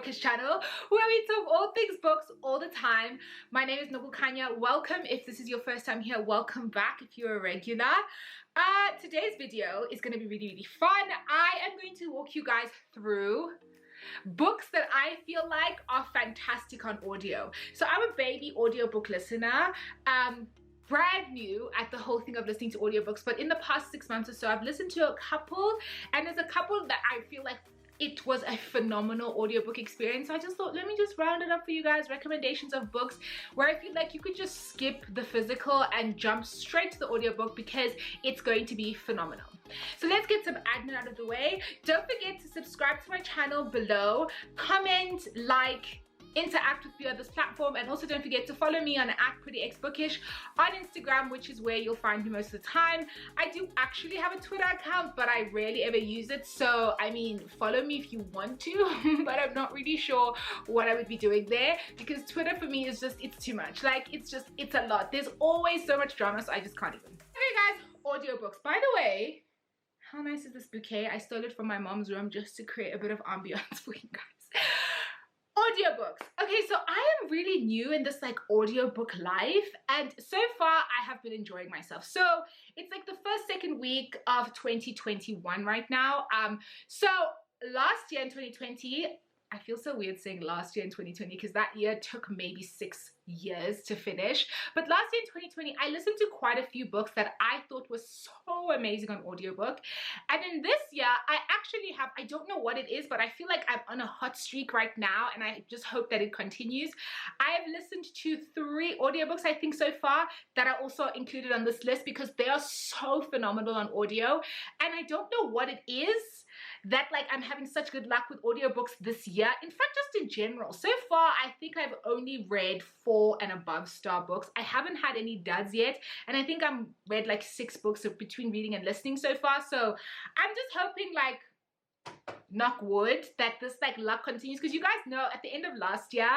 Bookish channel where we talk all things books all the time. My name is Nobu Kanya. Welcome if this is your first time here. Welcome back if you're a regular. Today's video is going to be really fun. I am going to walk you guys through books that I feel like are fantastic on audio. So I'm a baby audiobook listener. Brand new at the whole thing of listening to audiobooks, but in the past 6 months or so I've listened to a couple, and there's a couple that I feel like it was a phenomenal audiobook experience. So I just thought, let me just round it up for you guys. Recommendations of books where I feel like you could just skip the physical and jump straight to the audiobook because it's going to be phenomenal. So let's get some admin out of the way. Don't forget to subscribe to my channel below, comment, like, interact with me on this platform, and also don't forget to follow me on @PrettyXBookish on Instagram, which is where you'll find me most of the time. I do actually have a Twitter account, but I rarely ever use it, so I mean, follow me if you want to, but I'm not really sure what I would be doing there because Twitter for me is just, it's too much. Like, it's a lot. There's always so much drama, so I just can't even. Okay guys, audiobooks. By the way, how nice is this bouquet? I stole it from my mom's room just to create a bit of ambiance for you guys. Audiobooks. Okay, so I am really new in this like audiobook life, and so far I have been enjoying myself. So it's like the second week of 2021 right now. So last year in 2020, I feel so weird saying last year in 2020 because that year took maybe 6 years to finish. But last year in 2020, I listened to quite a few books that I thought was so amazing on audiobook. And in this year, I actually have, I don't know what it is, but I feel like I'm on a hot streak right now, and I just hope that it continues. I have listened to 3 audiobooks, I think, so far that are also included on this list because they are so phenomenal on audio. And I don't know what it is that like I'm having such good luck with audiobooks this year. In fact, just in general. So far, I think I've only read 4 and above star books. I haven't had any duds yet, and I think I've read like 6 books between reading and listening so far. So I'm just hoping, like, knock wood, that this like luck continues, because you guys know at the end of last year,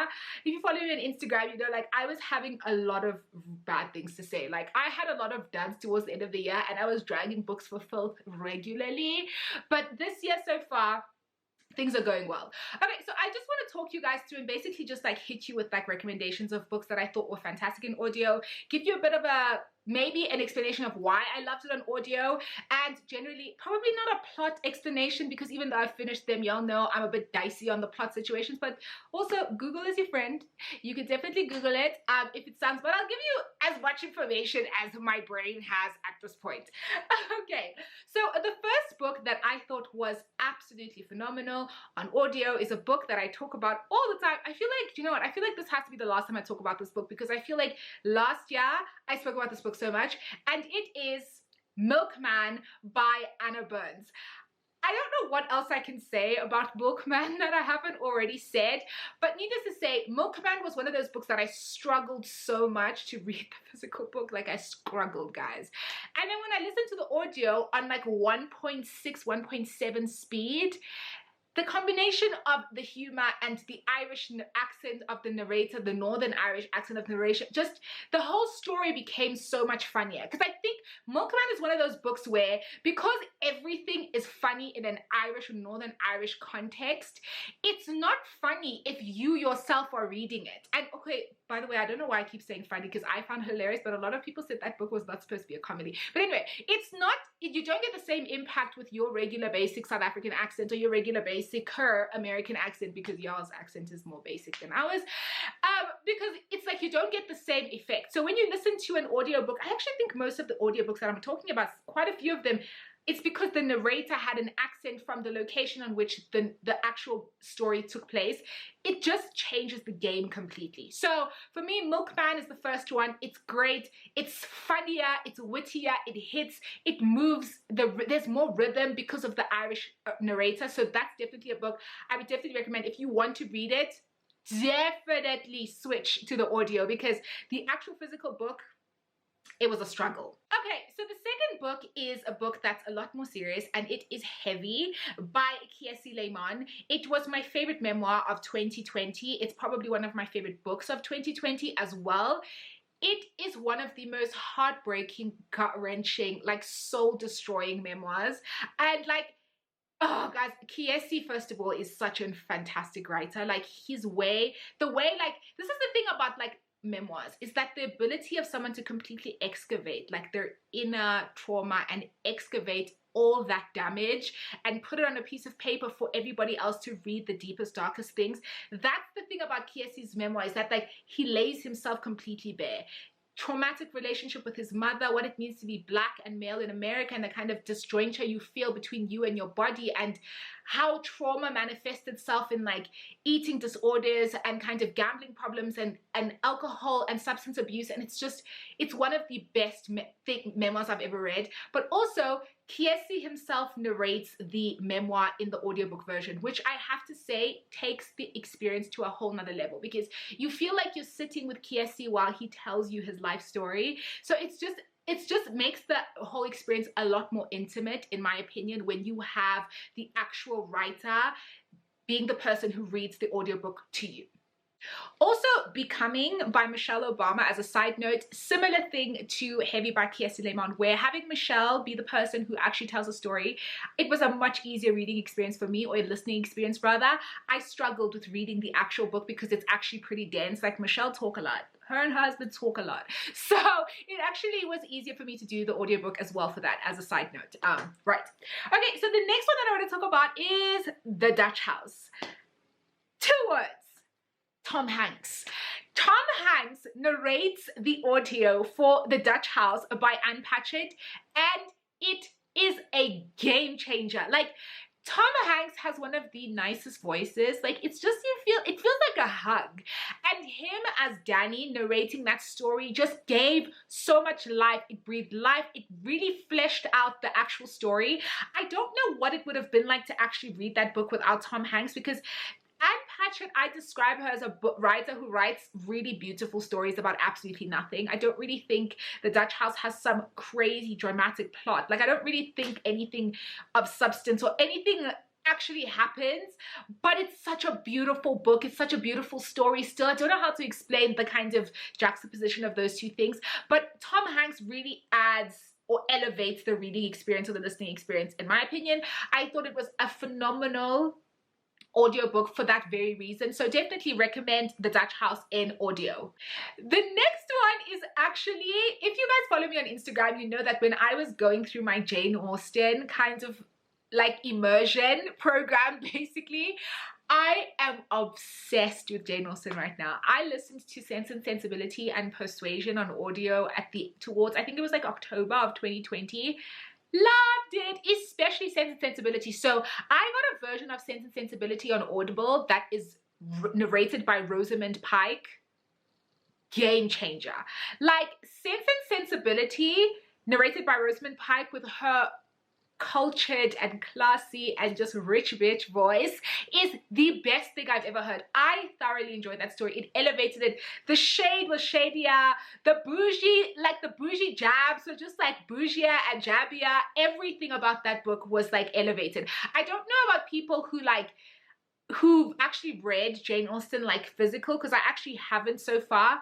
if you follow me on Instagram, you know, like I was having a lot of bad things to say. Like I had a lot of duds towards the end of the year, and I was dragging books for filth regularly. But this year so far, things are going well. Okay, so I just want to talk you guys through and basically just like hit you with like recommendations of books that I thought were fantastic in audio, give you a bit of a maybe an explanation of why I loved it on audio, and generally probably not a plot explanation because even though I've finished them, y'all know I'm a bit dicey on the plot situations, but also Google is your friend. You can definitely Google it if it sounds, but I'll give you as much information as my brain has at this point. Okay, so the first book that I thought was absolutely phenomenal on audio is a book that I talk about all the time. I feel like, you know what, I feel like this has to be the last time I talk about this book because I feel like last year I spoke about this book so much, and it is Milkman by Anna Burns. I don't know what else I can say about Milkman that I haven't already said, but needless to say, Milkman was one of those books that I struggled so much to read the physical book. Like I struggled, guys. And then when I listened to the audio on like 1.6, 1.7 speed, the combination of the humor and the Irish accent of the narrator, the Northern Irish accent of narration, just the whole story became so much funnier. Because I think Milkman is one of those books where, because everything is funny in an Irish or Northern Irish context, it's not funny if you yourself are reading it. And okay, by the way, I don't know why I keep saying funny because I found it hilarious, but a lot of people said that book was not supposed to be a comedy. But anyway, it's not, you don't get the same impact with your regular basic South African accent or your regular basic her American accent, because y'all's accent is more basic than ours, because it's like you don't get the same effect. So when you listen to an audiobook, I actually think most of the audiobooks that I'm talking about, quite a few of them, it's because the narrator had an accent from the location on which the actual story took place. It just changes the game completely. So for me, Milkman is the first one. It's great. It's funnier. It's wittier. It hits. It moves. There's more rhythm because of the Irish narrator. So that's definitely a book I would definitely recommend. If you want to read it, definitely switch to the audio because the actual physical book, it was a struggle. Okay, so the second book is a book that's a lot more serious, and it is Heavy by Kiese Laymon. It was my favorite memoir of 2020. It's probably one of my favorite books of 2020 as well. It is one of the most heartbreaking, gut-wrenching, like soul-destroying memoirs. And like, Oh, guys, Kiese, first of all, is such a fantastic writer. Like, his way, like, this is the thing about, like, memoirs, is that the ability of someone to completely excavate, like, their inner trauma and excavate all that damage and put it on a piece of paper for everybody else to read the deepest, darkest things. That's the thing about Kiese's memoir, is that, like, he lays himself completely bare. Traumatic relationship with his mother, what it means to be black and male in America, and the kind of disjointure you feel between you and your body, and how trauma manifests itself in, like, eating disorders and kind of gambling problems and alcohol and substance abuse. And it's one of the best memoirs I've ever read. But also, Kiese himself narrates the memoir in the audiobook version, which I have to say takes the experience to a whole nother level, because you feel like you're sitting with Kiese while he tells you his life story. So it just makes the whole experience a lot more intimate, in my opinion, when you have the actual writer being the person who reads the audiobook to you. Also, Becoming by Michelle Obama, as a side note, similar thing to Heavy by Kiese Laymon, where having Michelle be the person who actually tells a story, it was a much easier reading experience for me, or a listening experience rather. I struggled with reading the actual book because it's actually pretty dense. Like, Michelle talk a lot. Her and her husband talk a lot. So it actually was easier for me to do the audiobook as well, for that, as a side note. Right. Okay, so the next one that I want to talk about is The Dutch House. 2 words. Tom Hanks. Tom Hanks narrates the audio for The Dutch House by Patchett, and it is a game changer. Like, Tom Hanks has one of the nicest voices. Like, it's just, it feels like a hug. And him as Danny narrating that story just gave so much life. It breathed life. It really fleshed out the actual story. I don't know what it would have been like to actually read that book without Tom Hanks, because Patchett, I describe her as a writer who writes really beautiful stories about absolutely nothing. I don't really think The Dutch House has some crazy dramatic plot. Like, I don't really think anything of substance or anything actually happens, but it's such a beautiful book. It's such a beautiful story still. I don't know how to explain the kind of juxtaposition of those two things, but Tom Hanks really adds or elevates the reading experience or the listening experience, in my opinion. I thought it was a phenomenal audiobook for that very reason. So definitely recommend The Dutch House in audio. The next one is actually, if you guys follow me on Instagram, you know that when I was going through my Jane Austen kind of like immersion program, basically, I am obsessed with Jane Austen right now. I listened to Sense and Sensibility and Persuasion on audio towards, I think it was like October of 2020. Loved it, especially Sense and Sensibility. So I got a version of Sense and Sensibility on Audible that is narrated by Rosamund Pike. Game changer. Like, Sense and Sensibility narrated by Rosamund Pike with her cultured and classy and just rich bitch voice is the best thing I've ever heard. I thoroughly enjoyed that story. It elevated it. The shade was shadier. The bougie jabs were just like bougier and jabbier. Everything about that book was like elevated. I don't know about people who've actually read Jane Austen like physical, because I actually haven't so far.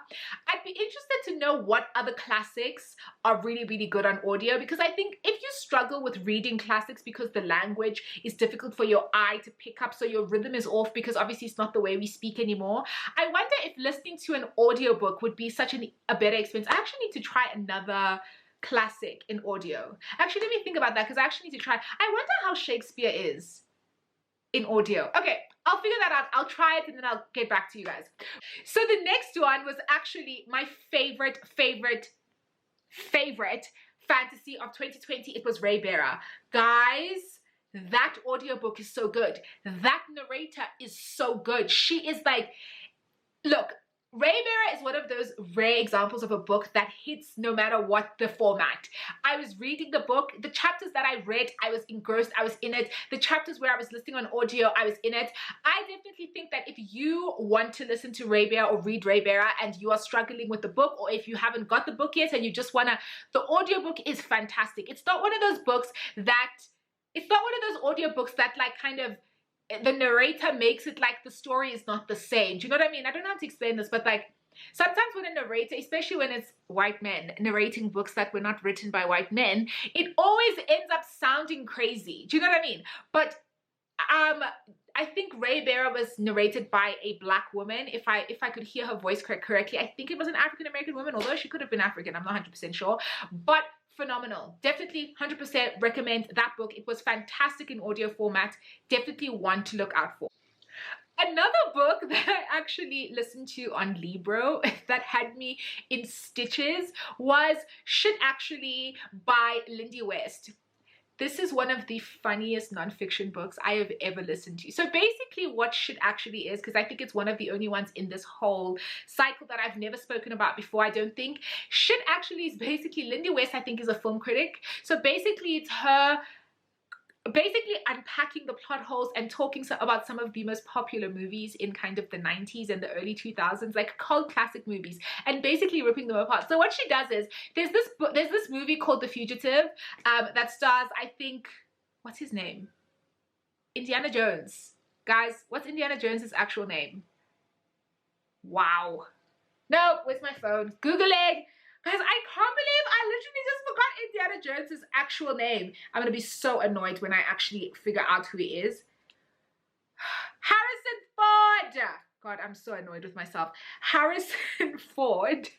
I'd be interested to know what other classics are really, really good on audio, because I think if you struggle with reading classics because the language is difficult for your eye to pick up, so your rhythm is off because obviously it's not the way we speak anymore, I wonder if listening to an audiobook would be such a better experience. I actually need to try another classic in audio. Actually, let me think about that, because I actually need to try. I wonder how Shakespeare is in audio. Okay, I'll figure that out. I'll try it and then I'll get back to you guys. So the next one was actually my favorite fantasy of 2020. It was Raybearer. Guys, that audiobook is so good. That narrator is so good. She is like, look, Raybearer is one of those rare examples of a book that hits no matter what the format. I was reading the book, the chapters that I read, I was engrossed, I was in it. The chapters where I was listening on audio, I was in it. I definitely think that if you want to listen to Raybearer or read Raybearer and you are struggling with the book, or if you haven't got the book yet and you just wanna, the audiobook is fantastic. It's not one of those audiobooks that like kind of, the narrator makes it like the story is not the same. Do you know what I mean? I don't know how to explain this, but like sometimes when a narrator, especially when it's white men narrating books that were not written by white men, it always ends up sounding crazy. Do you know what I mean? But I think Raybearer was narrated by a black woman. If I could hear her voice correctly, I think it was an African American woman, although she could have been African. I'm not 100% sure, but phenomenal. Definitely 100% recommend that book. It was fantastic in audio format. Definitely one to look out for. Another book that I actually listened to on Libro that had me in stitches was Shit Actually by Lindy West. This is one of the funniest nonfiction books I have ever listened to. So basically what Shit Actually is, because I think it's one of the only ones in this whole cycle that I've never spoken about before, I don't think. Shit Actually is basically, Lindy West I think is a film critic. So basically it's her basically unpacking the plot holes and talking about some of the most popular movies in kind of the 90s and the early 2000s, like cult classic movies, and basically ripping them apart. So what she does is, there's this movie called The Fugitive that stars, I think, what's his name? Indiana Jones. Guys, what's Indiana Jones's actual name? Wow. No, where's my phone? Googling. Guys, I can't believe I literally just forgot Indiana Jones's actual name. I'm going to be so annoyed when I actually figure out who he is. Harrison Ford. God, I'm so annoyed with myself. Harrison Ford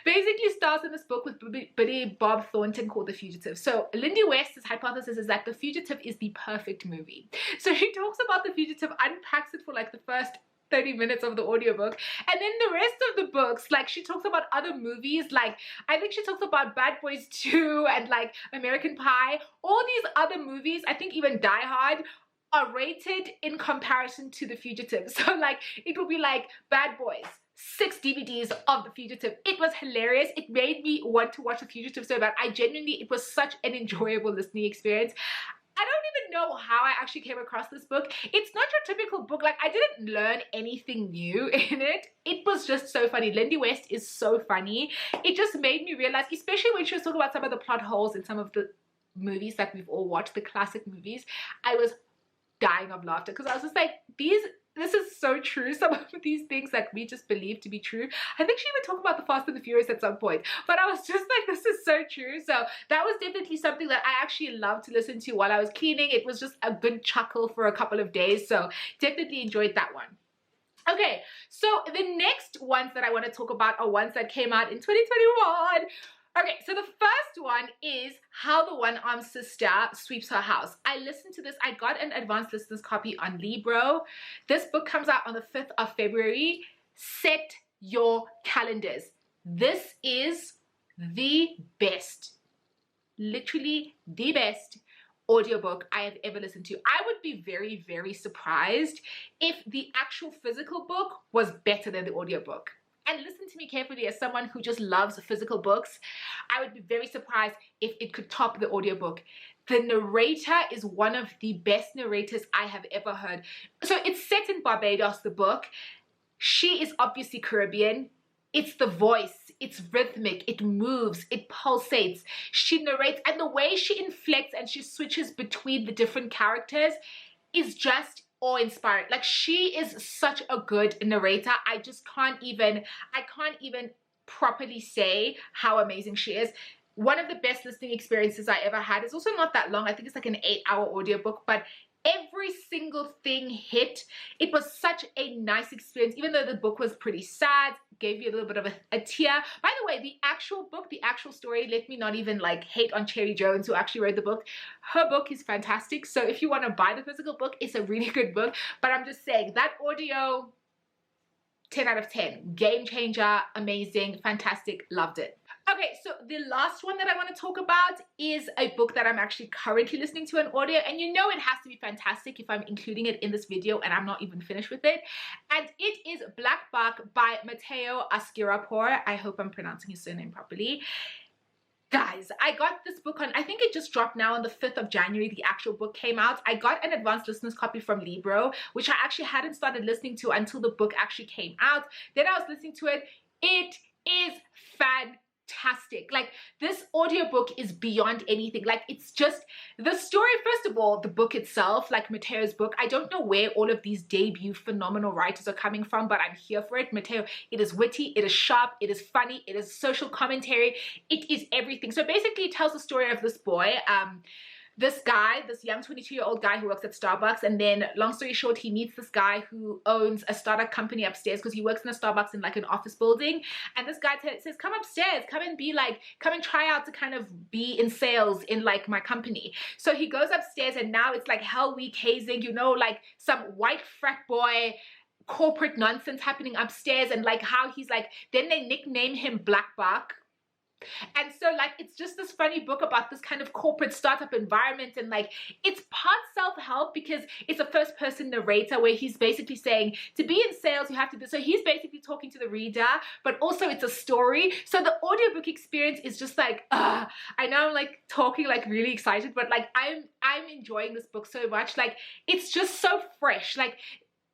basically stars in this book with Billy Bob Thornton called The Fugitive. So Lindy West's hypothesis is that The Fugitive is the perfect movie. So she talks about The Fugitive, unpacks it for like the first 30 minutes of the audiobook, and then the rest of the books, like she talks about other movies, like I think she talks about Bad Boys 2 and like American Pie. All these other movies, I think even Die Hard, are rated in comparison to The Fugitive. So like it will be like Bad Boys, 6 DVDs of The Fugitive. It was hilarious. It made me want to watch The Fugitive so bad. It was such an enjoyable listening experience. I don't even know how I actually came across this book. It's not your typical book. Like, I didn't learn anything new in it. It was just so funny. Lindy West is so funny. It just made me realize, especially when she was talking about some of the plot holes in some of the movies that we've all watched, the classic movies, I was dying of laughter because I was just like, this is so true. Some of these things that we just believe to be true. I think she even talked about the Fast and the Furious at some point, but I was just like, this is so true. So that was definitely something that I actually loved to listen to while I was cleaning. It was just a good chuckle for a couple of days. So definitely enjoyed that one. Okay, so the next ones that I want to talk about are ones that came out in 2021. Okay, so the first one is How the One-Armed Sister Sweeps Her House. I listened to this. I got an advanced listener's copy on Libro. This book comes out on the 5th of February. Set your calendars. This is the best, literally the best audiobook I have ever listened to. I would be very, very surprised if the actual physical book was better than the audiobook. And listen to me carefully, as someone who just loves physical books, I would be very surprised if it could top the audiobook. The narrator is one of the best narrators I have ever heard. So it's set in Barbados, the book. She is obviously Caribbean. It's the voice, it's rhythmic, it moves, it pulsates. She narrates, and the way she inflects and she switches between the different characters is just awe-inspiring. Like, she is such a good narrator. I can't even properly say how amazing she is. One of the best listening experiences I ever had. It's also not that long. I think it's like an 8-hour audiobook, but every single thing hit. It was such a nice experience, even though the book was pretty sad, gave you a little bit of a tear. By the way, the actual book, the actual story, let me not even like hate on Cherry Jones, who actually wrote the book. Her book is fantastic. So if you want to buy the physical book, it's a really good book. But I'm just saying, that audio, 10 out of 10. Game changer, amazing, fantastic, loved it. Okay, so the last one that I want to talk about is a book that I'm actually currently listening to on audio, and you know it has to be fantastic if I'm including it in this video and I'm not even finished with it. And it is Black Buck by Matteo Askirapour. I hope I'm pronouncing his surname properly. Guys, I got this book on, I think it just dropped now on the 5th of January, the actual book came out. I got an advanced listener's copy from Libro, which I actually hadn't started listening to until the book actually came out. Then I was listening to it. It is fantastic. Like, this audiobook is beyond anything. Like, it's just the story. First of all, the book itself, like Matteo's book, I don't know where all of these debut phenomenal writers are coming from, but I'm here for it. Matteo, it is witty, it is sharp, it is funny, it is social commentary, it is everything. So basically it tells the story of this boy this guy, this young 22-year-old guy who works at Starbucks, and then long story short, he meets this guy who owns a startup company upstairs because he works in a Starbucks in like an office building. And this guy says, come upstairs, come and try out to kind of be in sales in like my company. So he goes upstairs, and now it's like hell week hazing, you know, like some white frat boy corporate nonsense happening upstairs, and like how he's like, then they nickname him Black Buck. And so like it's just this funny book about this kind of corporate startup environment, and like it's part self-help because it's a first person narrator where he's basically saying to be in sales you have to do, so he's basically talking to the reader, but also it's a story. So the audiobook experience is just like I know I'm like talking like really excited, but like I'm enjoying this book so much. Like it's just so fresh. Like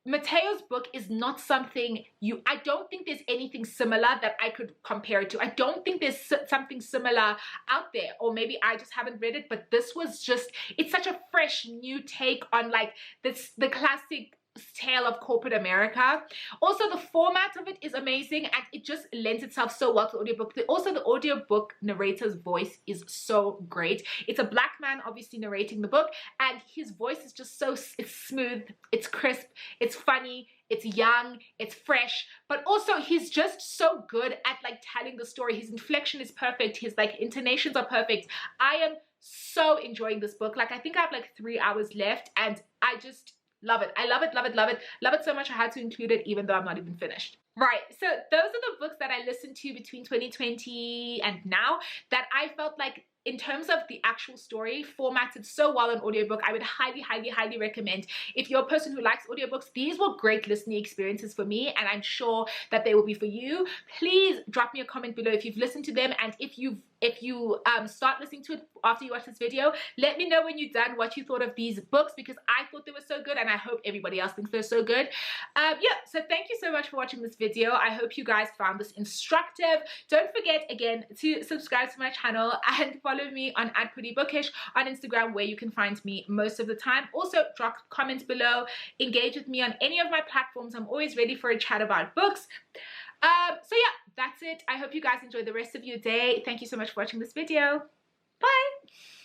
Mateo's book is not something I don't think there's anything similar that I could compare it to. I don't think there's something similar out there, or maybe I just haven't read it, but this was just, it's such a fresh new take on like the classic tale of corporate America. Also the format of it is amazing, and it just lends itself so well to the audiobook. Also the audiobook narrator's voice is so great. It's a Black man obviously narrating the book, and his voice is just so, it's smooth, it's crisp, it's funny, it's young, it's fresh, but also he's just so good at like telling the story. His inflection is perfect, his like intonations are perfect. I am so enjoying this book. Like I think I have like 3 hours left, and I just love it. I love it, love it, love it. Love it so much I had to include it even though I'm not even finished. Right, so those are the books that I listened to between 2020 and now that I felt like in terms of the actual story formatted so well in audiobook. I would highly, highly, highly recommend. If you're a person who likes audiobooks, these were great listening experiences for me, and I'm sure that they will be for you. Please drop me a comment below if you've listened to them, and if you start listening to it after you watch this video, let me know when you're done what you thought of these books, because I thought they were so good, and I hope everybody else thinks they're so good. Yeah, so thank you so much for watching this video. I hope you guys found this instructive. Don't forget again to subscribe to my channel and follow me on @PrettyBookish on Instagram, where you can find me most of the time. Also drop comments below, engage with me on any of my platforms. I'm always ready for a chat about books. So yeah, that's it. I hope you guys enjoy the rest of your day. Thank you so much for watching this video. Bye.